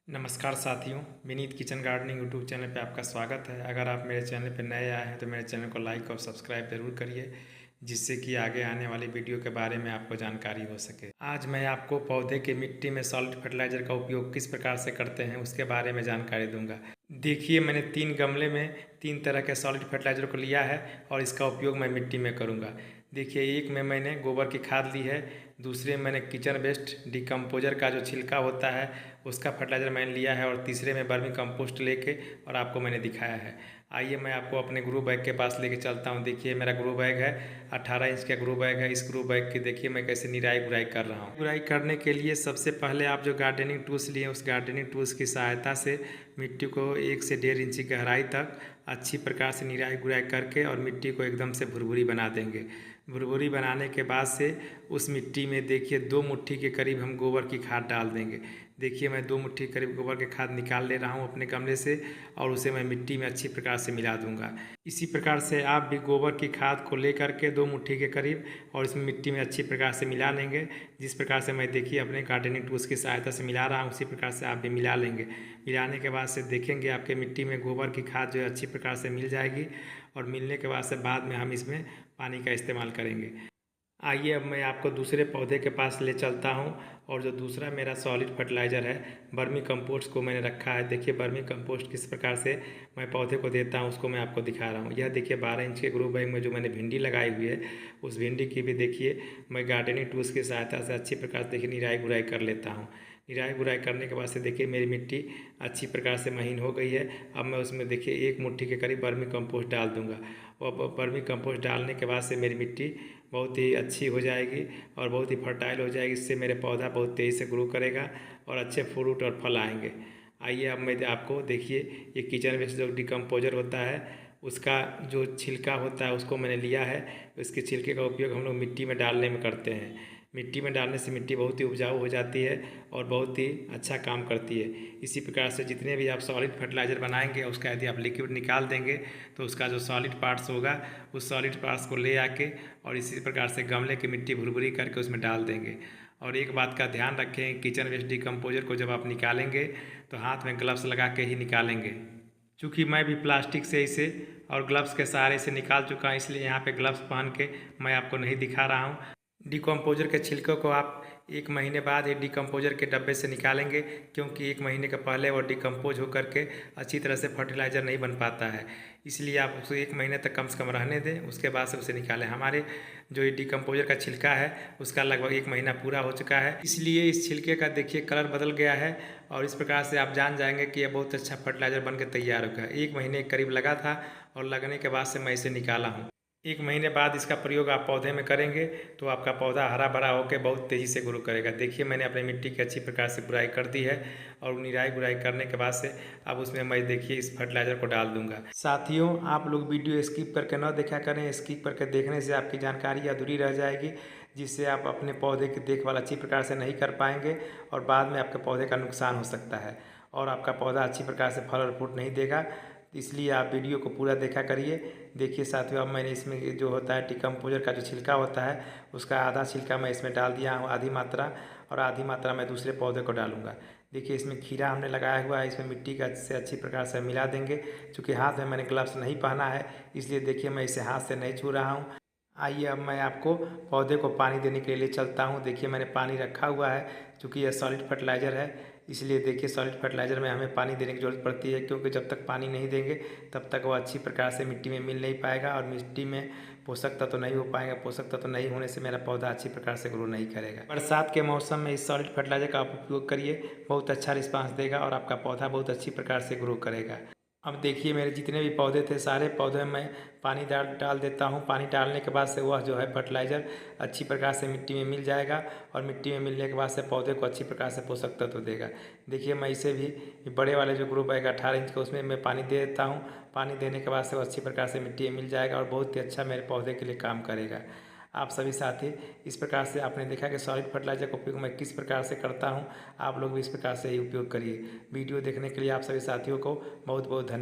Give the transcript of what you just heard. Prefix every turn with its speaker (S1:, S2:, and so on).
S1: नमस्कार साथियों, Vineet kitchen gardening YouTube channel पे आपका स्वागत है। अगर आप मेरे चैनल पे नए आए हैं तो मेरे चैनल को लाइक और सब्सक्राइब ज़रूर करिए, जिससे कि आगे आने वाली वीडियो के बारे में आपको जानकारी हो सके। आज मैं आपको पौधे की मिट्टी में सॉलिड फर्टिलाइज़र का उपयोग किस प्रकार से करते हैं उसके बारे में जानकारी दूंगा। देखिए, मैंने 3 गमले में 3 तरह के सॉलिड फर्टिलाइज़र को लिया है और इसका उपयोग मैं मिट्टी में करूँगा। देखिए, एक में मैंने गोबर की खाद ली है, दूसरे में मैंने किचन वेस्ट डिकम्पोजर का जो छिलका होता है उसका फर्टिलाइज़र मैंने लिया है और तीसरे में वर्मी कंपोस्ट लेके और आपको मैंने दिखाया है। आइए मैं आपको अपने ग्रो बैग के पास लेके चलता हूँ। देखिए, मेरा ग्रो बैग है, 18 इंच का ग्रो बैग है। इस ग्रो बैग की देखिए मैं कैसे निराई गुड़ाई कर रहा हूँ। गुड़ाई करने के लिए सबसे पहले आप जो गार्डनिंग टूल्स लिए उस गार्डनिंग टूल्स की सहायता से मिट्टी को 1 से 1.5 इंची गहराई तक अच्छी प्रकार से निराई गुड़ाई करके और मिट्टी को एकदम से भुरभुरी बना देंगे। भुरभुरी बनाने के बाद से उस मिट्टी में देखिए 2 मुट्ठी के करीब हम गोबर की खाद डाल देंगे। देखिए, मैं 2 मुट्ठी करीब गोबर के खाद निकाल ले रहा हूँ अपने गमले से और उसे मैं मिट्टी में अच्छी प्रकार से मिला दूंगा। इसी प्रकार से आप भी गोबर की खाद को लेकर के 2 मुट्ठी के करीब और इसमें मिट्टी में अच्छी प्रकार से मिला लेंगे। जिस प्रकार से मैं देखिए अपने गार्डनिंग टूल्स की सहायता से मिला रहा हूँ, उसी प्रकार से आप भी मिला लेंगे। मिलाने के बाद से देखेंगे आपके मिट्टी में गोबर की खाद जो है अच्छी प्रकार से मिल जाएगी और मिलने के बाद में हम इसमें पानी का इस्तेमाल करेंगे। आइए अब मैं आपको दूसरे पौधे के पास ले चलता हूँ और जो दूसरा मेरा सॉलिड फर्टिलाइज़र है वर्मी कंपोस्ट को मैंने रखा है। देखिए, वर्मी कंपोस्ट किस प्रकार से मैं पौधे को देता हूँ उसको मैं आपको दिखा रहा हूँ। यह देखिए 12 इंच के ग्रो बैग में जो मैंने भिंडी लगाई हुई है उस भिंडी की भी देखिए मैं गार्डनिंग टूल्स की सहायता से अच्छी प्रकार से देखिए निराई गुड़ाई कर लेता हूँ। निराई गुड़ाई करने के बाद से देखिए मेरी मिट्टी अच्छी प्रकार से महीन हो गई है। अब मैं उसमें देखिए 1 मुट्ठी के करीब वर्मी कंपोस्ट डाल दूँगा और वर्मी कंपोस्ट डालने के बाद से मेरी मिट्टी बहुत ही अच्छी हो जाएगी और बहुत ही फर्टाइल हो जाएगी। इससे मेरे पौधा बहुत तेज़ी से ग्रो करेगा और अच्छे फ्रूट और फल आएंगे। आइए अब मैं आपको देखिए ये किचन वेस्ट जो डिकम्पोजर होता है उसका जो छिलका होता है उसको मैंने लिया है। इसके छिलके का उपयोग हम लोग मिट्टी में डालने में करते हैं। मिट्टी में डालने से मिट्टी बहुत ही उपजाऊ हो जाती है और बहुत ही अच्छा काम करती है। इसी प्रकार से जितने भी आप सॉलिड फर्टिलाइज़र बनाएंगे उसका यदि आप लिक्विड निकाल देंगे तो उसका जो सॉलिड पार्ट्स होगा उस सॉलिड पार्ट्स को ले आके और इसी प्रकार से गमले की मिट्टी भुरभुरी करके उसमें डाल देंगे। और एक बात का ध्यान रखें, किचन वेस्ट डिकम्पोजर को जब आप निकालेंगे तो हाथ में ग्लव्स लगा के ही निकालेंगे। चूँकि मैं भी प्लास्टिक से इसे और ग्लव्स के सहारे से निकाल चुका हूँ, इसलिए यहाँ पे ग्लव्स पहन के मैं आपको नहीं दिखा रहा हूँ। डिकम्पोजर के छिलकों को आप 1 महीने बाद ही डिकम्पोजर के डब्बे से निकालेंगे, क्योंकि 1 महीने के पहले वो डिकम्पोज होकर के अच्छी तरह से फर्टिलाइज़र नहीं बन पाता है। इसलिए आप उसे 1 महीने तक कम से कम रहने दें, उसके बाद से उसे निकालें। हमारे जो ये डिकम्पोजर का छिलका है उसका लगभग 1 महीना पूरा हो चुका है, इसलिए इस छिलके का देखिए कलर बदल गया है और इस प्रकार से आप जान जाएंगे कि यह बहुत अच्छा फर्टिलाइज़र बन के तैयार हो गया। 1 महीने के करीब लगा था और लगने के बाद से मैं इसे निकाला हूँ। 1 महीने बाद इसका प्रयोग आप पौधे में करेंगे तो आपका पौधा हरा भरा होकर बहुत तेज़ी से ग्रो करेगा। देखिए, मैंने अपनी मिट्टी की अच्छी प्रकार से गुड़ाई कर दी है और निराई गुड़ाई करने के बाद से अब उसमें मैं देखिए इस फर्टिलाइज़र को डाल दूंगा। साथियों, आप लोग वीडियो स्किप करके न देखा करें। स्किप करके देखने से आपकी जानकारी अधूरी रह जाएगी, जिससे आप अपने पौधे की देखभाल अच्छी प्रकार से नहीं कर पाएंगे और बाद में आपके पौधे का नुकसान हो सकता है और आपका पौधा अच्छी प्रकार से फल और फ्रूट नहीं देगा। इसलिए आप वीडियो को पूरा देखा करिए। देखिए साथियों, अब मैंने इसमें जो होता है डिकम्पोजर का जो छिलका होता है उसका आधा छिलका मैं इसमें डाल दिया हूँ, आधी मात्रा, और आधी मात्रा मैं दूसरे पौधे को डालूंगा। देखिए, इसमें खीरा हमने लगाया हुआ है, इसमें मिट्टी का से अच्छी प्रकार से मिला देंगे। चूँकि हाथ में मैंने ग्लव्स नहीं पहना है इसलिए देखिए मैं इसे हाथ से नहीं छू रहा हूँ। आइए अब मैं आपको पौधे को पानी देने के लिए चलता हूँ। देखिए, मैंने पानी रखा हुआ है। चूँकि यह सॉलिड फर्टिलाइज़र है इसलिए देखिए सॉलिड फर्टिलाइज़र में हमें पानी देने की ज़रूरत पड़ती है, क्योंकि जब तक पानी नहीं देंगे तब तक वो अच्छी प्रकार से मिट्टी में मिल नहीं पाएगा और मिट्टी में पोषक तत्व नहीं हो पाएगा। पोषक तत्व नहीं होने से मेरा पौधा अच्छी प्रकार से ग्रो नहीं करेगा। बरसात के मौसम में इस सॉलिड फर्टिलाइज़र का आप उपयोग करिए, बहुत अच्छा रिस्पांस देगा और आपका पौधा बहुत अच्छी प्रकार से ग्रो करेगा। अब देखिए, मेरे जितने भी पौधे थे सारे पौधे में पानी डाल देता हूँ। पानी डालने के बाद से वह जो है फर्टिलाइज़र अच्छी प्रकार से मिट्टी में मिल जाएगा और मिट्टी में मिलने के बाद से पौधे को अच्छी प्रकार से पोषक तत्व देगा। देखिए, मैं इसे भी बड़े वाले जो ग्रो बैग 18 इंच का उसमें मैं पानी दे देता हूँ। पानी देने के बाद से वो अच्छी प्रकार से मिट्टी में मिल जाएगा और बहुत ही अच्छा मेरे पौधे के लिए काम करेगा। आप सभी साथी इस प्रकार से आपने देखा कि सॉलिड फर्टिलाइज़र का उपयोग मैं किस प्रकार से करता हूँ। आप लोग भी इस प्रकार से ही उपयोग करिए। वीडियो देखने के लिए आप सभी साथियों को बहुत बहुत धन्यवाद।